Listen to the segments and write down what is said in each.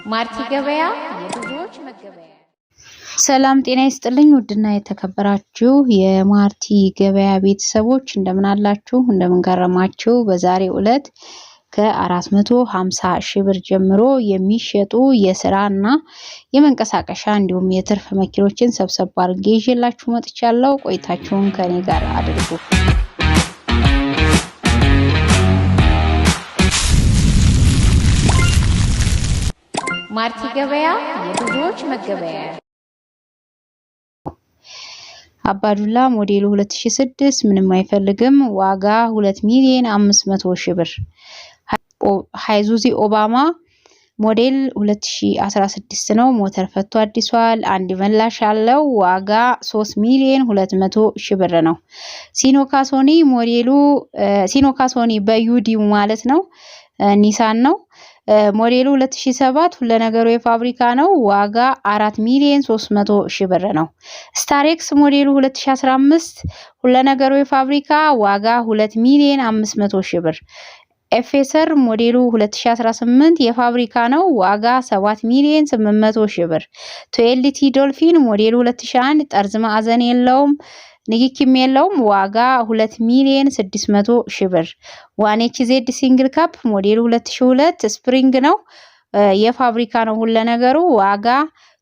ማርቲ ገበያ የብዙዎች መገበያ። ሰላም ጤና ይስጥልኝ ውድና የተከበራችሁ የማርቲ ገበያ ቤተሰቦች እንደምን አላችሁ እንደምን ገረማችሁ። በዛሬው ዕለት ከ450 ሺህ ብር ጀምሮ የሚሸጡ የስራና የመንቀሳቀሻ እንዲሁም የትርፍ መኪኖችን ሰብሰብ አድርጌ ይዤላችሁ መጥቻለሁ። ቆይታችሁን ከኔ ጋር አድርጉ። ማርቲ ገበያ የብዙዎች መገበያ። አባዱላ ሞዴሉ 2006 ምንም አይፈልግም ዋጋ 2,500,000 ብር። ሃይዙዚ ኦባማ ሞዴል 2016 ነው ሞተር ፈቶ አዲሷል አንድ መላሽ አለው ዋጋ 3,200,000 ብር ነው። ሲኖካሶኒ ሞዴሉ ሲኖካሶኒ በዩዲ ማለት ነው ኒሳን ነው ሞዴሉ 2007 ሁሉ ነገሩ የፋብሪካ ነው ዋጋ 4,300,000 ብር ነው። ስታሬክስ ሞዴሉ 2015 ሁሉ ነገሩ የፋብሪካ ዋጋ 2,500,000 ብር። ኤፌሰር ሞዴሉ 2018 የፋብሪካ ነው ዋጋ 7,800,000 ብር። ቶኤልቲ ዶልፊን ሞዴሉ 2001 ጠርዝ ማዕዘን የለውም ንግኪም የለውም ዋጋ 2,600,000 ብር። ዋን ኤችዜድ ሲንግል ካፕ ሞዴሉ 2002 ስፕሪንግ ነው የፋብሪካ ነው ሁሉ ነገሩ ዋጋ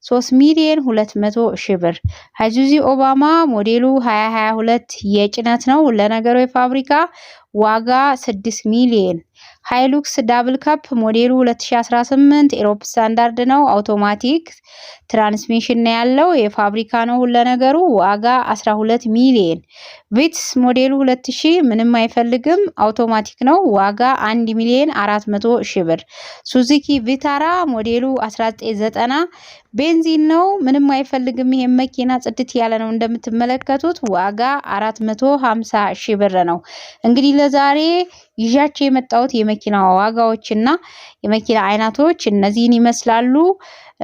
3,200,000 ብር። ሃይዙዚ ኦባማ ሞዴሉ 2022 የጭነት ነው ሁሉ ነገሩ የፋብሪካ ዋጋ 6,000,000። ሃይሉክስ ዳብል ካፕ ሞዴሉ 2018 ኤሮፕ ስታንዳርድ ነው አውቶማቲክ ትራንስሚሽን ነው ያለው የፋብሪካ ነው ሁሉ ነገሩ ዋጋ 12,000,000። ቪትስ ሞዴሉ 2000 ምንም አይፈልግም አውቶማቲክ ነው ዋጋ 1,400,000 ብር። ሱዙኪ ቪታራ ሞዴሉ 1990 ቤንዚን ነው ምንም አይፈልግም ይሄ መኪና ጽድት ያለ ነው እንደምትመለከቱት ዋጋ 450,000 ብር ነው። እንግዲህ ለዛሬ ይዣቸው የመጣሁት የመኪና ዋጋዎችና የመኪና አይነቶች እነዚህን ይመስላሉ።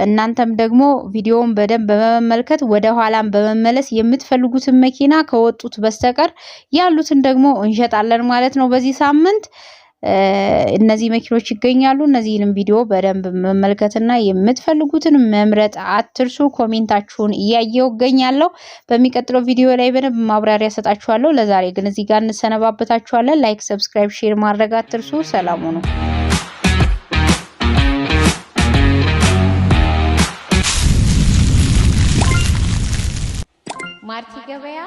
እናንተም ደግሞ ቪዲዮውን በደንብ በመመልከት ወደ ኋላም በመመለስ የምትፈልጉትን መኪና ከወጡት በስተቀር ያሉትን ደግሞ እንሸጣለን ማለት ነው። በዚህ ሳምንት እነዚህ መኪኖች ይገኛሉ። እነዚህንም ቪዲዮ በደንብ መመልከትና የምትፈልጉትን መምረጥ አትርሱ። ኮሜንታችሁን እያየው እገኛለሁ። በሚቀጥለው ቪዲዮ ላይ በደንብ ማብራሪያ ሰጣችኋለሁ። ለዛሬ ግን እዚህ ጋር እንሰነባበታችኋለን። ላይክ፣ ሰብስክራይብ፣ ሼር ማድረግ አትርሱ። ሰላም ሁኑ። ማርቲ ገበያ